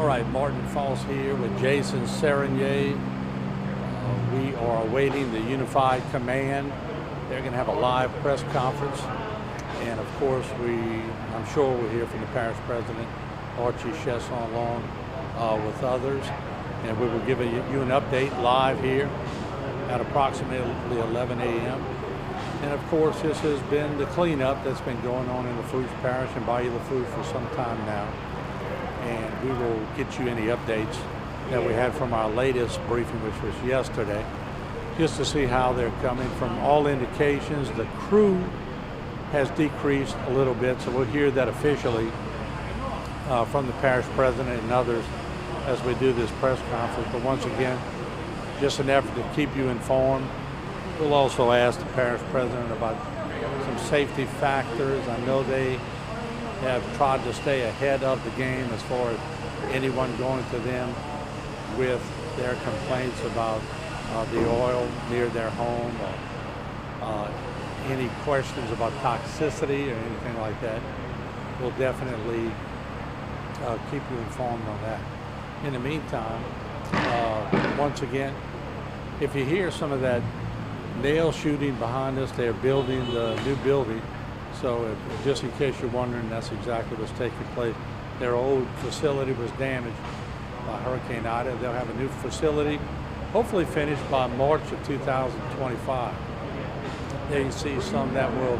right, Martin Foss here with Jason Serenier. We are awaiting the Unified Command. They're going to have a live press conference. And of course, I'm sure we'll hear from the parish president, Archie Chesson, along with others. And we will give you an update live here at approximately 11 a.m. And of course, this has been the cleanup that's been going on in Lafourche Parish and Bayou Lafourche for some time now. And we will get you any updates that we had from our latest briefing, which was yesterday, just to see how they're coming. From all indications, the crew has decreased a little bit, so we'll hear that officially from the parish president and others as we do this press conference. But once again, just an effort to keep you informed. We'll also ask the parish president about some safety factors. I know they have tried to stay ahead of the game as far as anyone going to them with their complaints about the oil near their home, or any questions about toxicity or anything like that. We'll definitely keep you informed on that. In the meantime, once again, if you hear some of that nail shooting behind us, they're building the new building. So just in case you're wondering, that's exactly what's taking place. Their old facility was damaged by Hurricane Ida. They'll have a new facility, hopefully finished by March of 2025. There you see some that will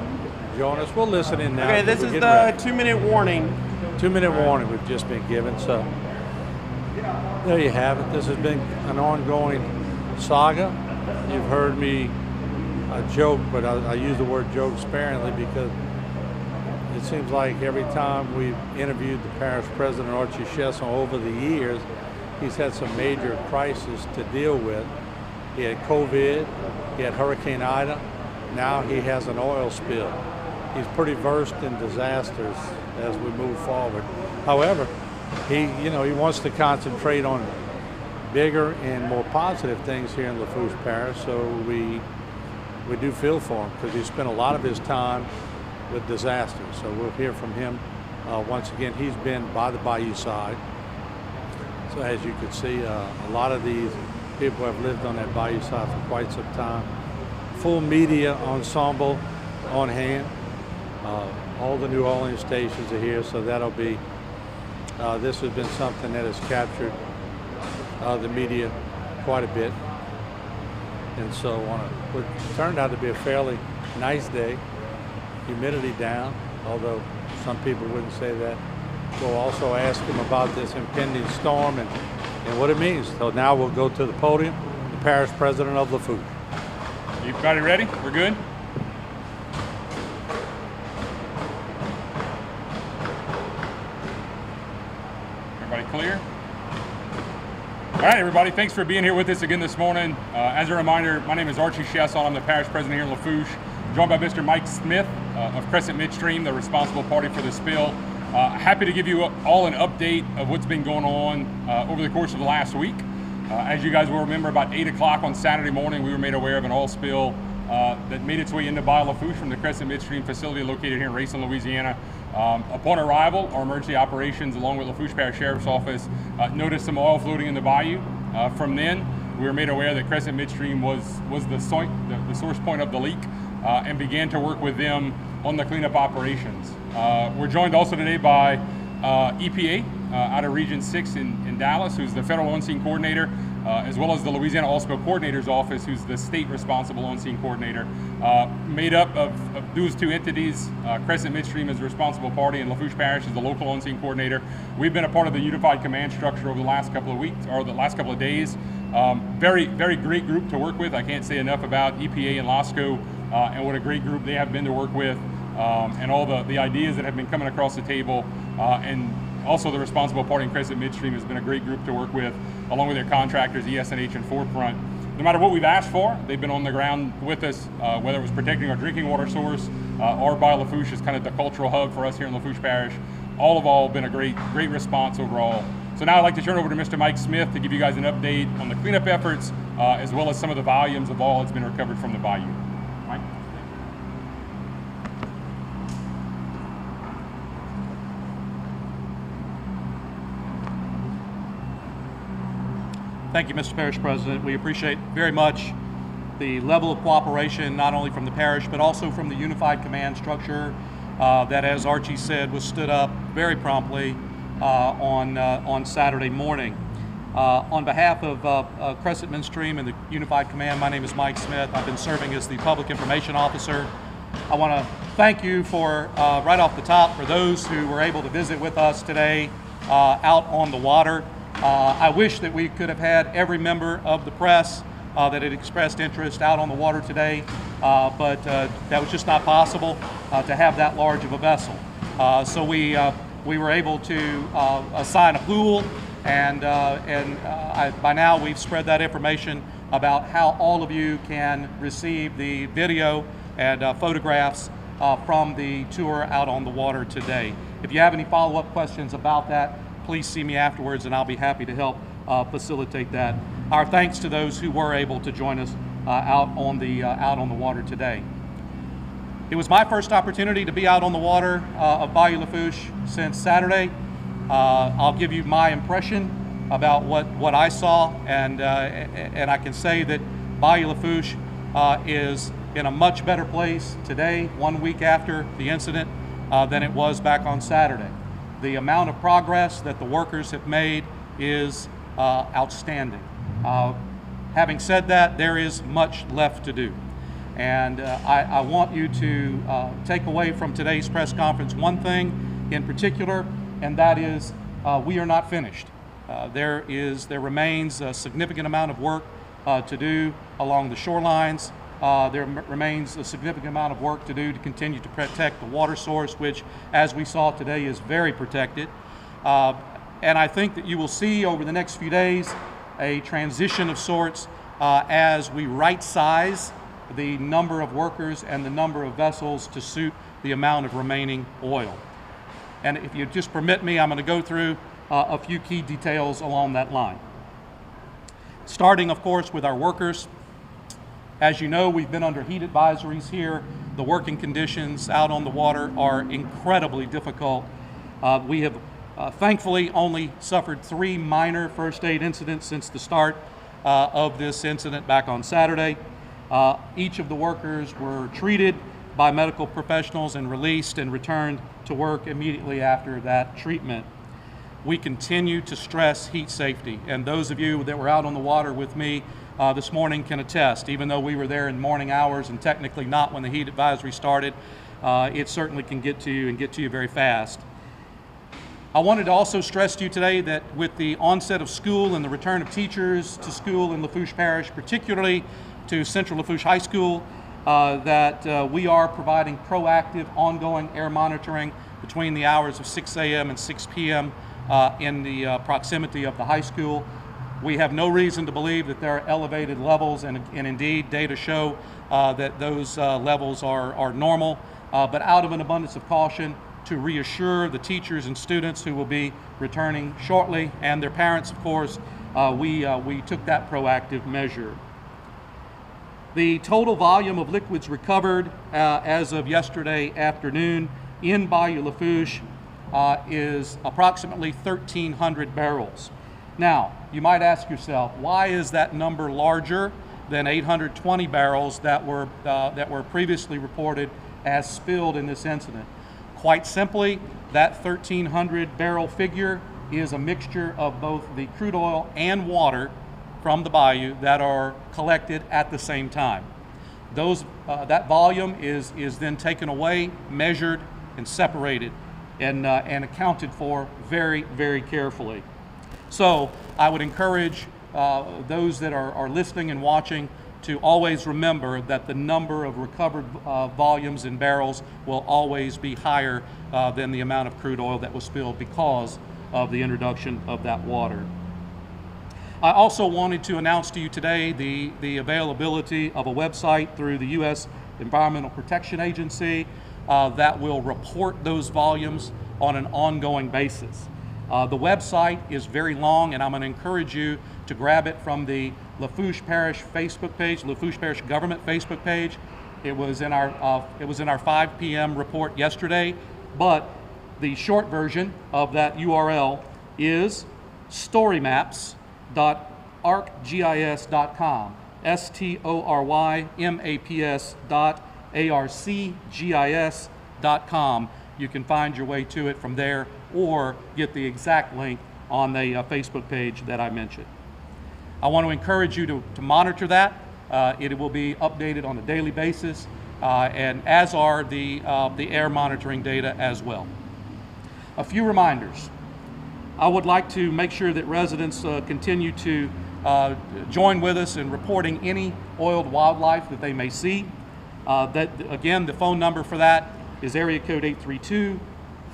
join us. We'll listen in now. Okay, this is the 2-minute warning. 2-minute warning we've just been given. So there you have it. This has been an ongoing saga. You've heard me joke, but I use the word joke sparingly because it seems like every time we've interviewed the parish president, Archie Chesson, over the years, he's had some major crises to deal with. He had COVID, he had Hurricane Ida, now he has an oil spill. He's pretty versed in disasters as we move forward. However, he wants to concentrate on bigger and more positive things here in Lafourche Parish, so we do feel for him because he spent a lot of his time with disasters. So we'll hear from him once again. He's been by the bayou side. So as you can see, a lot of these people have lived on that bayou side for quite some time. Full media ensemble on hand. All the New Orleans stations are here, so that'll be, this has been something that has captured the media quite a bit. And so it turned out to be a fairly nice day. Humidity down, although some people wouldn't say that. We'll also ask him about this impending storm and what it means. So now we'll go to the podium, the parish president of Lafourche. Everybody ready? We're good? Everybody clear? All right, everybody, thanks for being here with us again this morning. As a reminder, my name is Archie Chesson. I'm the parish president here in Lafourche, joined by Mr. Mike Smith of Crescent Midstream, the responsible party for the spill. Happy to give you all an update of what's been going on over the course of the last week. As you guys will remember, about 8 o'clock on Saturday morning, we were made aware of an oil spill that made its way into Bayou Lafourche from the Crescent Midstream facility located here in Racine, Louisiana. Upon arrival, our emergency operations, along with Lafourche Parish Sheriff's Office, noticed some oil floating in the bayou. From then, we were made aware that Crescent Midstream was the source point of the leak and began to work with them on the cleanup operations. We're joined also today by EPA out of Region 6 in Dallas, who's the federal on-scene coordinator, as well as the Louisiana Oil Spill Coordinator's Office, who's the state responsible on-scene coordinator. Made up of those two entities, Crescent Midstream is the responsible party and Lafourche Parish is the local on-scene coordinator. We've been a part of the unified command structure over the last couple of weeks, or the last couple of days. Very, very great group to work with. I can't say enough about EPA and LOSCO and what a great group they have been to work with, and all the ideas that have been coming across the table, and also the responsible party in Crescent Midstream has been a great group to work with, along with their contractors, ES&H and Forefront. No matter what we've asked for, they've been on the ground with us, whether it was protecting our drinking water source, or Bayou Lafourche is kind of the cultural hub for us here in Lafourche Parish. All been a great response overall. So now I'd like to turn over to Mr. Mike Smith to give you guys an update on the cleanup efforts, as well as some of the volumes of oil that's been recovered from the bayou. Mike? Thank you, Mr. Parish President. We appreciate very much the level of cooperation, not only from the parish, but also from the Unified Command structure that, as Archie said, was stood up very promptly on Saturday morning. On behalf of Crescent Midstream and the Unified Command, my name is Mike Smith. I've been serving as the Public Information Officer. I want to thank you for, right off the top, for those who were able to visit with us today out on the water. I wish that we could have had every member of the press that had expressed interest out on the water today, but that was just not possible to have that large of a vessel. So we were able to assign a pool, and by now we've spread that information about how all of you can receive the video and photographs from the tour out on the water today. If you have any follow-up questions about that, please see me afterwards and I'll be happy to help facilitate that. Our thanks to those who were able to join us out on the water today. It was my first opportunity to be out on the water of Bayou Lafourche since Saturday. I'll give you my impression about what I saw, and I can say that Bayou Lafourche is in a much better place today, 1 week after the incident, than it was back on Saturday. The amount of progress that the workers have made is outstanding. Having said that, there is much left to do. And I want you to take away from today's press conference one thing in particular, and that is we are not finished. There remains a significant amount of work to do along the shorelines. There remains a significant amount of work to do to continue to protect the water source, which, as we saw today, is very protected. And I think that you will see over the next few days a transition of sorts as we right-size the number of workers and the number of vessels to suit the amount of remaining oil. And if you just permit me, I'm going to go through a few key details along that line. Starting, of course, with our workers. As you know, we've been under heat advisories here. The working conditions out on the water are incredibly difficult. We have thankfully only suffered 3 minor first aid incidents since the start of this incident back on Saturday. Each of the workers were treated by medical professionals and released and returned to work immediately after that treatment. We continue to stress heat safety, and those of you that were out on the water with me this morning can attest. Even though we were there in morning hours and technically not when the heat advisory started, it certainly can get to you and get to you very fast. I wanted to also stress to you today that with the onset of school and the return of teachers to school in Lafourche Parish, particularly to Central Lafourche High School, that we are providing proactive, ongoing air monitoring between the hours of 6 a.m. and 6 p.m. In the proximity of the high school. We have no reason to believe that there are elevated levels, and indeed data show that those levels are normal, but out of an abundance of caution, to reassure the teachers and students who will be returning shortly, and their parents, of course, we took that proactive measure. The total volume of liquids recovered as of yesterday afternoon in Bayou Lafourche is approximately 1,300 barrels. Now, you might ask yourself, why is that number larger than 820 barrels that were previously reported as spilled in this incident? Quite simply, that 1,300 barrel figure is a mixture of both the crude oil and water from the bayou that are collected at the same time. That volume is then taken away, measured, and separated, and accounted for very, very carefully. So I would encourage those that are listening and watching to always remember that the number of recovered volumes in barrels will always be higher than the amount of crude oil that was spilled because of the introduction of that water. I also wanted to announce to you today the availability of a website through the U.S. Environmental Protection Agency that will report those volumes on an ongoing basis. The website is very long, and I'm going to encourage you to grab it from the Lafourche Parish Facebook page, Lafourche Parish Government Facebook page. It was in our 5 p.m. report yesterday, but the short version of that URL is storymaps.rcep.gov storymapsarcgis.com, storymapsarcgis.com. You can find your way to it from there or get the exact link on the Facebook page that I mentioned. I want to encourage you to monitor that. It will be updated on a daily basis, and as are the air monitoring data as well. A few reminders. I would like to make sure that residents continue to join with us in reporting any oiled wildlife that they may see. Again, the phone number for that is area code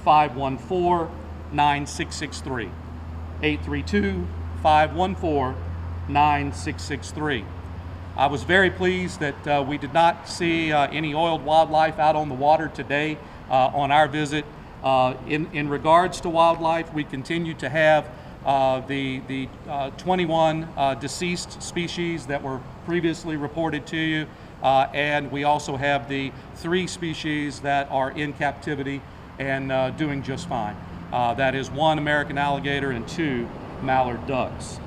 832-514-9663. 832-514-9663. I was very pleased that we did not see any oiled wildlife out on the water today on our visit. In regards to wildlife, we continue to have the 21 deceased species that were previously reported to you, and we also have the 3 species that are in captivity and doing just fine. That is 1 American alligator and 2 mallard ducks.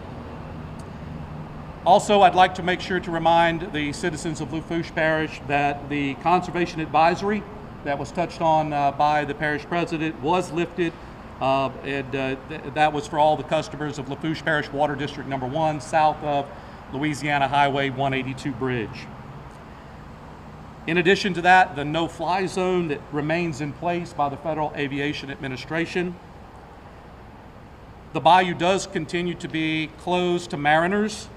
Also, I'd like to make sure to remind the citizens of Lafourche Parish that the conservation advisory that was touched on by the parish president was lifted, and that was for all the customers of Lafourche Parish Water District Number 1, south of Louisiana Highway 182 bridge. In addition to that, the no-fly zone that remains in place by the Federal Aviation Administration. The bayou does continue to be closed to mariners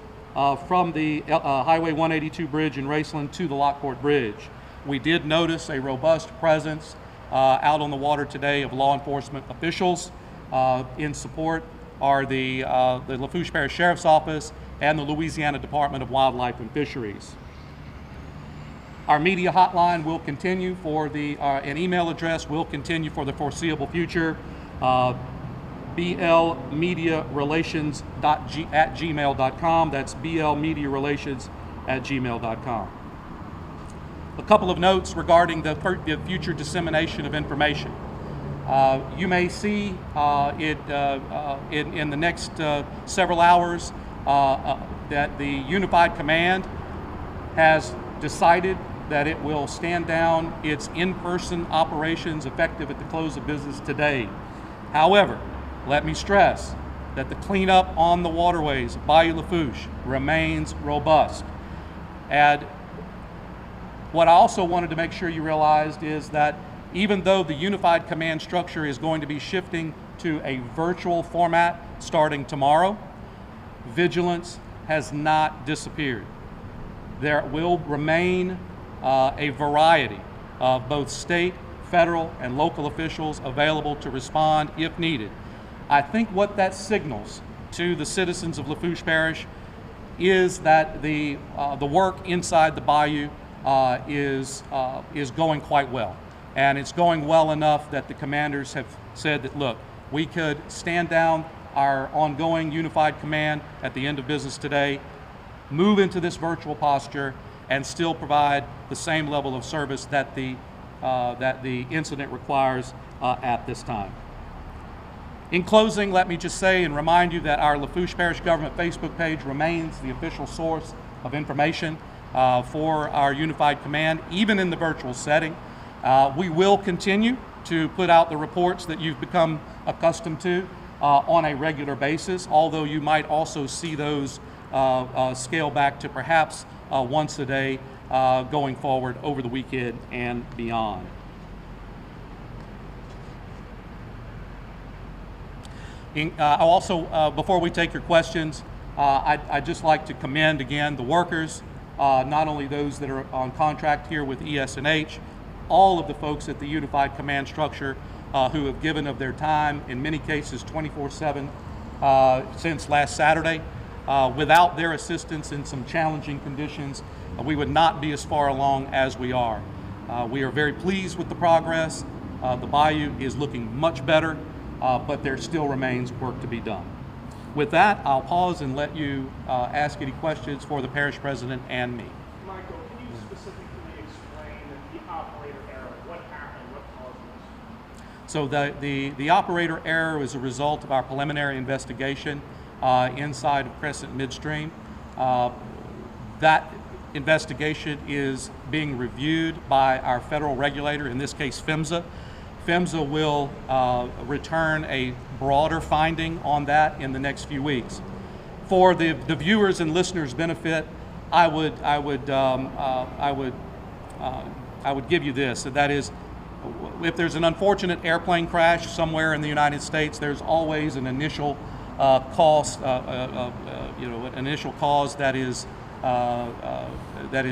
from the Highway 182 bridge in Raceland to the Lockport Bridge. We did notice a robust presence out on the water today of law enforcement officials. In support are the Lafourche Parish Sheriff's Office and the Louisiana Department of Wildlife and Fisheries. Our media hotline will continue for an email address will continue for the foreseeable future. blmediarelations@gmail.com. That's blmediarelations@gmail.com. A couple of notes regarding the future dissemination of information. You may see it in the next several hours that the Unified Command has decided that it will stand down its in-person operations effective at the close of business today. However, let me stress that the cleanup on the waterways of Bayou Lafourche remains robust. And what I also wanted to make sure you realized is that even though the Unified Command structure is going to be shifting to a virtual format starting tomorrow, vigilance has not disappeared. There will remain a variety of both state, federal, and local officials available to respond if needed. I think what that signals to the citizens of Lafourche Parish is that the work inside the bayou is going quite well. And it's going well enough that the commanders have said that, look, we could stand down our ongoing Unified Command at the end of business today, move into this virtual posture, and still provide the same level of service that the incident requires at this time. In closing, let me just say and remind you that our Lafourche Parish Government Facebook page remains the official source of information for our Unified Command, even in the virtual setting. We will continue to put out the reports that you've become accustomed to on a regular basis, although you might also see those scale back to perhaps once a day going forward over the weekend and beyond. Also, before we take your questions, I'd just like to commend again the workers, not only those that are on contract here with ES&H, all of the folks at the Unified Command structure who have given of their time, in many cases 24/7 since last Saturday. Without their assistance in some challenging conditions, we would not be as far along as we are. We are very pleased with the progress. The bayou is looking much better, but there still remains work to be done. With that, I'll pause and let you ask any questions for the parish president and me. Michael, can you specifically explain the operator error? What happened? What caused this? So the operator error was a result of our preliminary investigation. inside of Crescent Midstream. That investigation is being reviewed by our federal regulator, in this case PHMSA. PHMSA will return a broader finding on that in the next few weeks. For the viewers and listeners' benefit, I would give you this. That is, if there's an unfortunate airplane crash somewhere in the United States, there's always an initial cause, an initial cause that is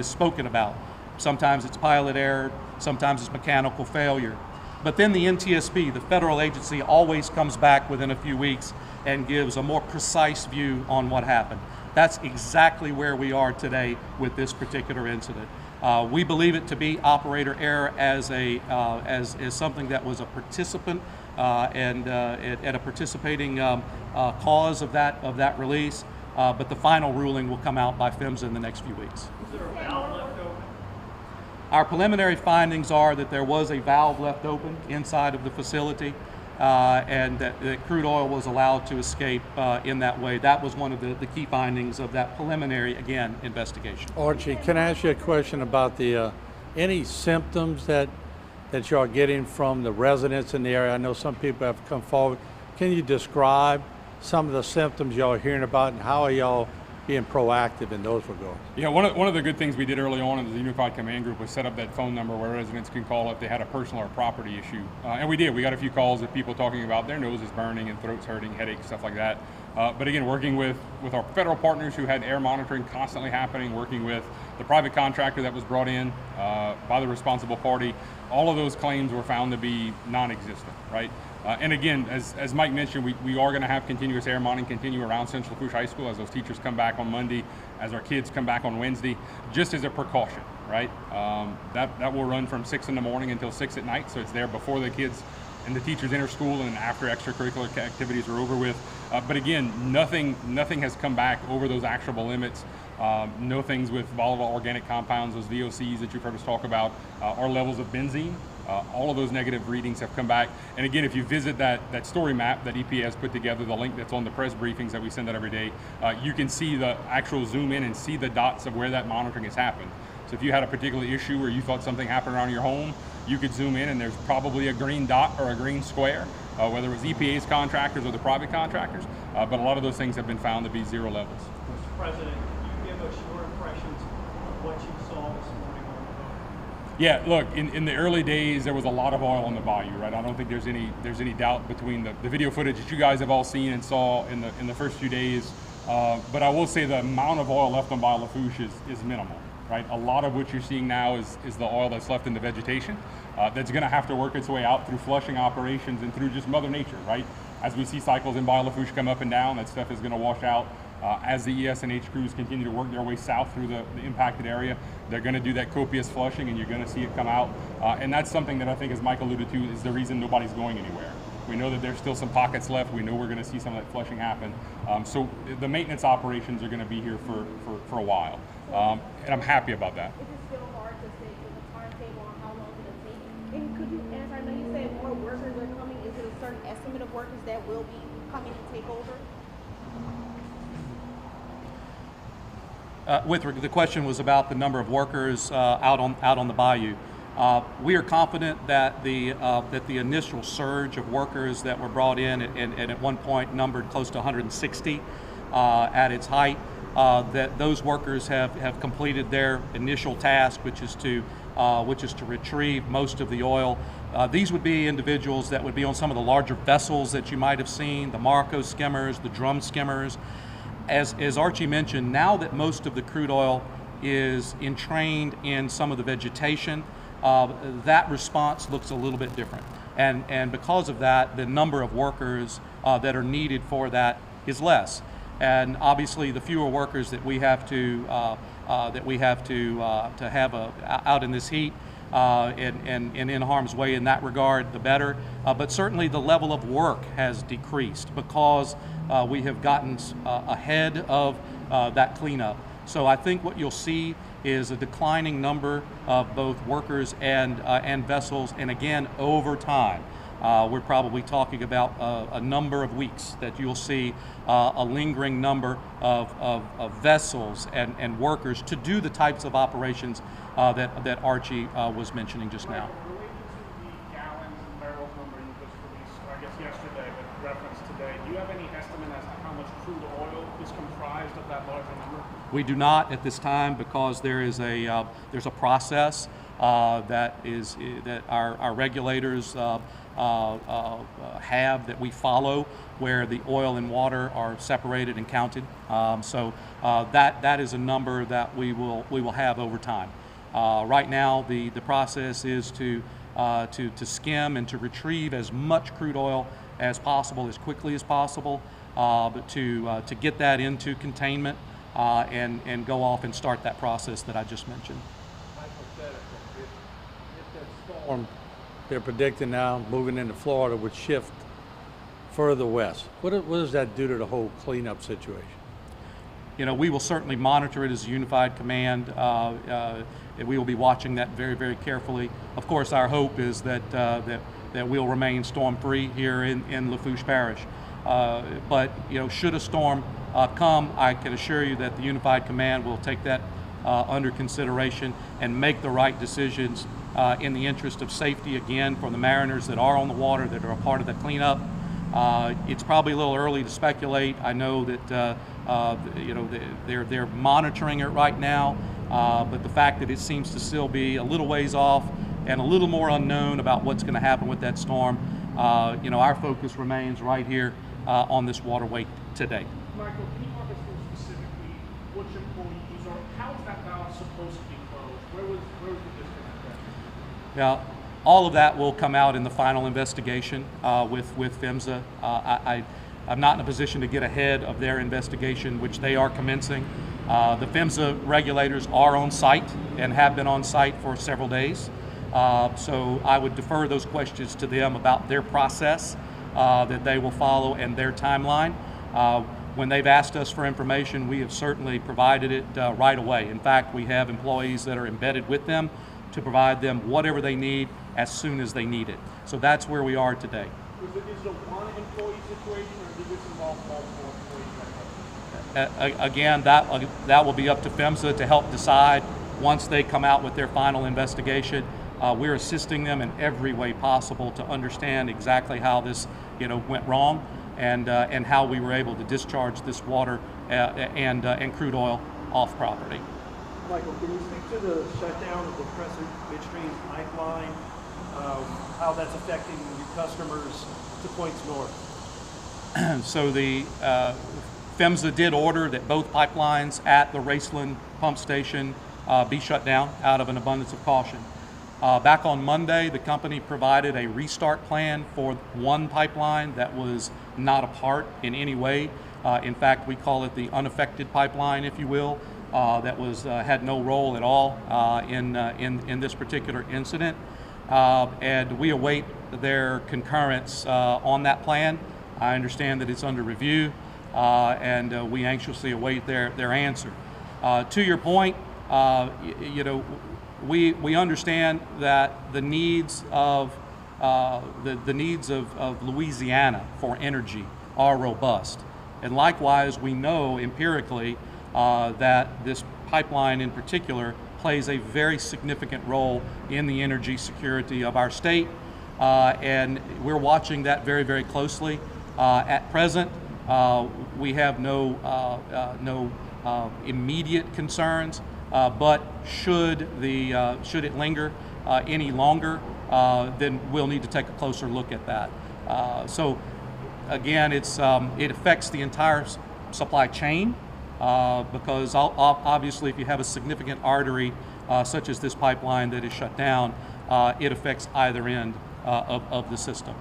spoken about. Sometimes it's pilot error, sometimes it's mechanical failure. But then the NTSB, the federal agency, always comes back within a few weeks and gives a more precise view on what happened. That's exactly where we are today with this particular incident. We believe it to be operator error as something that was a participant and a participating cause of that release. But the final ruling will come out by PHMSA in the next few weeks. Is there a valve left open? Our preliminary findings are that there was a valve left open inside of the facility, and that crude oil was allowed to escape in that way. That was one of the key findings of that preliminary, again, investigation. Archie, can I ask you a question about the any symptoms that you are getting from the residents in the area? I know some people have come forward. Can you describe some of the symptoms y'all are hearing about, and how are y'all being proactive in those regards? Yeah, one of the good things we did early on in the Unified Command Group was set up that phone number where residents can call if they had a personal or property issue. And we did. We got a few calls of people talking about their noses burning and throats hurting, headaches, stuff like that. But again, working with our federal partners who had air monitoring constantly happening, working with the private contractor that was brought in by the responsible party, all of those claims were found to be non-existent, right? And again, as Mike mentioned, we are going to have continuous air monitoring continue around Central Lafourche High School as those teachers come back on Monday, as our kids come back on Wednesday, just as a precaution, right? That will run from 6 in the morning until 6 at night, so it's there before the kids and the teachers enter school and after extracurricular activities are over with. But again, nothing has come back over those actionable limits. No things with volatile organic compounds, those VOCs that you've heard us talk about, or levels of benzene. All of those negative readings have come back. And again, if you visit that story map that EPA has put together, the link that's on the press briefings that we send out every day, you can see the actual zoom in and see the dots of where that monitoring has happened. So if you had a particular issue where you thought something happened around your home, you could zoom in and there's probably a green dot or a green square, whether it was EPA's contractors or the private contractors. But a lot of those things have been found to be zero levels. Mr. President, can you give us your impressions of what you saw this morning on the boat? Yeah, look, in the early days, there was a lot of oil on the bayou, right? I don't think there's any doubt between the video footage that you guys have all seen and saw in the first few days. But I will say the amount of oil left on Bayou Lafourche is minimal, right? A lot of what you're seeing now is the oil that's left in the vegetation that's going to have to work its way out through flushing operations and through just Mother Nature, right? As we see cycles in Bayou Lafourche come up and down, that stuff is going to wash out. As the ES&H crews continue to work their way south through the impacted area, they're going to do that copious flushing and you're going to see it come out. And that's something that I think, as Mike alluded to, is the reason nobody's going anywhere. We know that there's still some pockets left. We know we're going to see some of that flushing happen. So the maintenance operations are going to be here for a while. And I'm happy about that. Is it still hard to say with a timetable on how long it'll take? And could you answer, I know you said more workers are coming. Is it a certain estimate of workers that will be coming to take over? The question was about the number of workers out on the bayou. We are confident that the initial surge of workers that were brought in and at one point numbered close to 160 at its height, that those workers have completed their initial task, which is to retrieve most of the oil. These would be individuals that would be on some of the larger vessels that you might have seen, the Marco skimmers, the drum skimmers. As Archie mentioned, now that most of the crude oil is entrained in some of the vegetation, that response looks a little bit different. And because of that, the number of workers that are needed for that is less. And obviously, the fewer workers that we have to have out in this heat and in harm's way in that regard, the better. But certainly, the level of work has decreased because we have gotten ahead of that cleanup. So I think what you'll see is a declining number of both workers and vessels, and again, over time. we're probably talking about a number of weeks that you'll see a lingering number of vessels and workers to do the types of operations that Archie was mentioning just now. Related to the gallons and barrels number you just released, I guess yesterday, but referenced today, do you have any estimate as to how much crude oil is comprised of that larger number? We do not at this time because there is there's a process that our regulators have that we follow, where the oil and water are separated and counted. So that is a number that we will have over time. Right now, the process is to skim and to retrieve as much crude oil as possible, as quickly as possible, but to get that into containment and go off and start that process that I just mentioned. If that storm they're predicting now moving into Florida would shift further west, what does that do to the whole cleanup situation? You know, we will certainly monitor it as a unified command. We will be watching that very, very carefully. Of course, our hope is that we'll remain storm-free here in Lafourche Parish. But you know, should a storm come, I can assure you that the unified command will take that under consideration and make the right decisions in the interest of safety, again, for the mariners that are on the water, that are a part of the cleanup. It's probably a little early to speculate. I know that you know, they're monitoring it right now, but the fact that it seems to still be a little ways off and a little more unknown about what's going to happen with that storm, you know, our focus remains right here on this waterway today. Michael, can you walk us through specifically which employees or how is that valve supposed to be closed? Where was the disconnect there? Now, all of that will come out in the final investigation with PHMSA. I'm not in a position to get ahead of their investigation, which they are commencing. The PHMSA regulators are on site and have been on site for several days. So I would defer those questions to them about their process that they will follow and their timeline. When they've asked us for information, we have certainly provided it right away. In fact, we have employees that are embedded with them to provide them whatever they need as soon as they need it. So that's where we are today. Is it a one employee situation or did this involve multiple employees? Again, that will be up to PHMSA to help decide once they come out with their final investigation. We're assisting them in every way possible to understand exactly how this, you know, went wrong and how we were able to discharge this water and crude oil off property. Michael, can you speak to the shutdown of the Crescent Midstream pipeline, how that's affecting your customers to points north? So the PHMSA did order that both pipelines at the Raceland pump station be shut down out of an abundance of caution. Back on Monday, the company provided a restart plan for one pipeline that was not a part in any way. In fact, we call it the unaffected pipeline, if you will, that was had no role at all in this particular incident. And we await their concurrence on that plan. I understand that it's under review, and we anxiously await their answer. To your point, you know, we understand that the needs of the needs of Louisiana for energy are robust, and likewise we know empirically that this pipeline in particular plays a very significant role in the energy security of our state, and we're watching that very, very closely. At present, we have no immediate concerns, but should it linger any longer, then we'll need to take a closer look at that. So again, it affects the entire supply chain, because obviously if you have a significant artery such as this pipeline that is shut down, it affects either end of the system.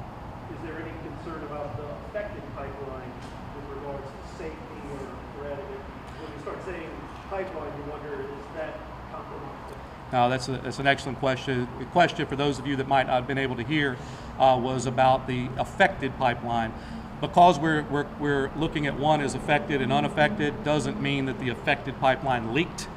Is there any concern about the affected pipeline with regards to safety or threat? When you start saying pipeline, you wonder, is that compromised? No, that's an excellent question. The question, for those of you that might not have been able to hear, was about the affected pipeline. Because we're looking at one as affected and unaffected doesn't mean that the affected pipeline leaked.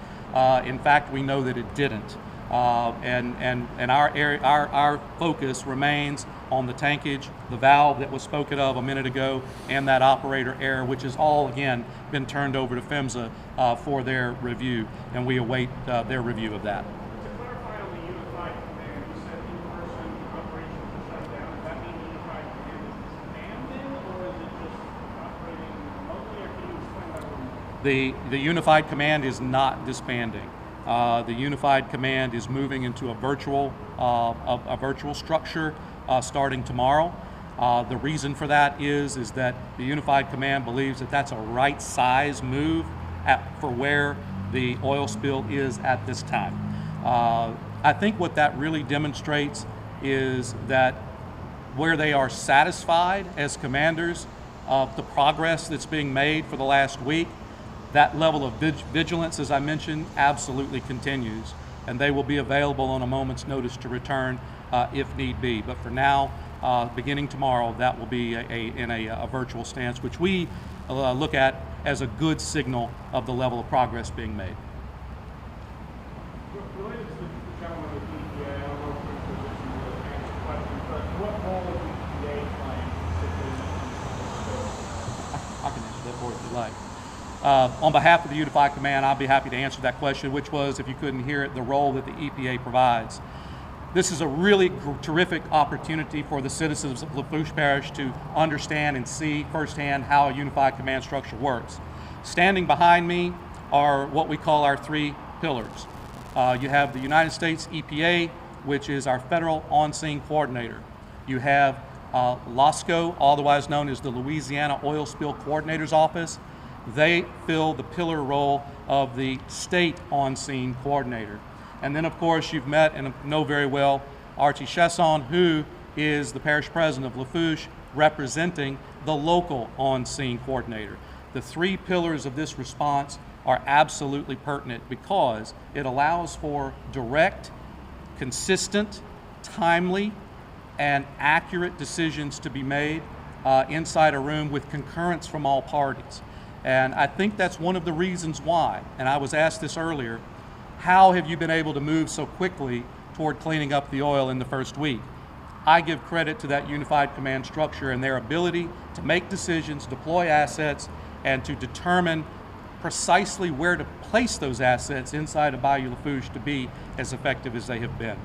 In fact, we know that it didn't. and our focus remains on the tankage, the valve that was spoken of a minute ago, and that operator error, which has all again been turned over to PHMSA for their review, and we await their review of that. To clarify on the unified command, you said in-person operations are shut down. Does that mean the unified command is disbanded, or is it just operating remotely, or can you explain that a little more? The unified command is not disbanding. The unified command is moving into a virtual structure starting tomorrow. The reason for that is that the unified command believes that that's a right size move for where the oil spill is at this time. I think what that really demonstrates is that where they are satisfied as commanders of the progress that's being made for the last week, that level of vigilance, as I mentioned, absolutely continues, and they will be available on a moment's notice to return if need be. But for now, beginning tomorrow, that will be in a virtual stance, which we look at as a good signal of the level of progress being made. Related to the gentleman with EPA, I don't know if you're in a position to answer the question, but what role is EPA playing particularly when it comes to I can answer that for you if you like. On behalf of the Unified Command, I'll be happy to answer that question, which was, if you couldn't hear it, the role that the EPA provides. This is a really terrific opportunity for the citizens of Lafourche Parish to understand and see firsthand how a Unified Command structure works. Standing behind me are what we call our three pillars. You have the United States EPA, which is our federal on-scene coordinator. You have LOSCO, otherwise known as the Louisiana Oil Spill Coordinator's Office. They fill the pillar role of the state on-scene coordinator. And then, of course, you've met and know very well Archie Chesson, who is the parish president of Lafourche, representing the local on-scene coordinator. The three pillars of this response are absolutely pertinent because it allows for direct, consistent, timely, and accurate decisions to be made inside a room with concurrence from all parties. And I think that's one of the reasons why, and I was asked this earlier, how have you been able to move so quickly toward cleaning up the oil in the first week? I give credit to that Unified Command structure and their ability to make decisions, deploy assets, and to determine precisely where to place those assets inside of Bayou Lafourche to be as effective as they have been.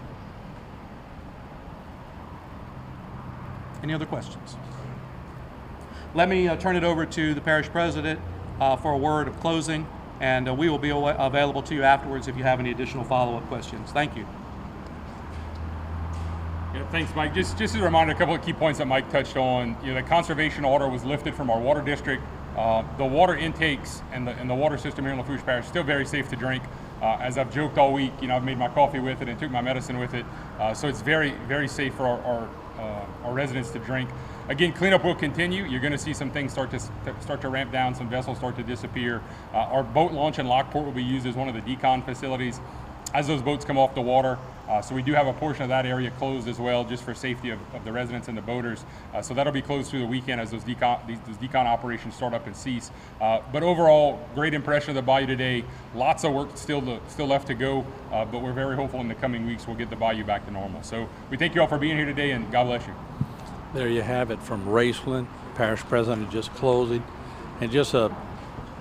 Any other questions? Let me turn it over to the parish president for a word of closing, and we will be available to you afterwards if you have any additional follow-up questions. Thank you. Yeah, thanks, Mike. Just as a reminder, a couple of key points that Mike touched on. The conservation order was lifted from our water district. The water intakes and the water system here in Lafourche Parish is still very safe to drink. As I've joked all week, I've made my coffee with it and took my medicine with it. So it's very, very safe for our residents to drink. Again, cleanup will continue. You're going to see some things start to ramp down, some vessels start to disappear. Our boat launch in Lockport will be used as one of the decon facilities as those boats come off the water. So we do have a portion of that area closed as well, just for safety of the residents and the boaters. So that'll be closed through the weekend as those decon operations start up and cease. But overall, great impression of the bayou today. Lots of work still left to go, but we're very hopeful in the coming weeks we'll get the bayou back to normal. So we thank you all for being here today, and God bless you. There you have it from Raceland, parish president just closing. And just a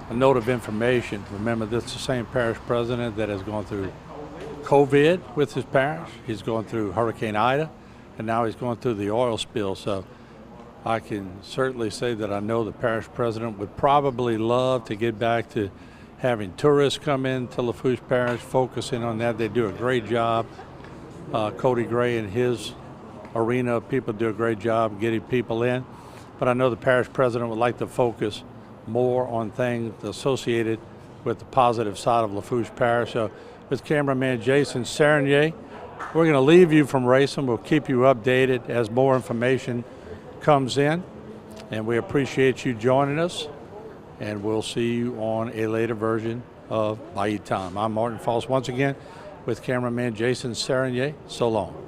note of information, remember this is the same parish president that has gone through COVID with his parish. He's going through Hurricane Ida, and now he's going through the oil spill. So I can certainly say that I know the parish president would probably love to get back to having tourists come in to Lafourche Parish, focusing on that. They do a great job. Cody Gray and his arena of people do a great job getting people in. But I know the parish president would like to focus more on things associated with the positive side of Lafourche Parish. So with cameraman Jason Serenier, we're going to leave you from racing. We'll keep you updated as more information comes in. And we appreciate you joining us. And we'll see you on a later version of Bayou Time. I'm Martin Foss once again with cameraman Jason Serenier. So long.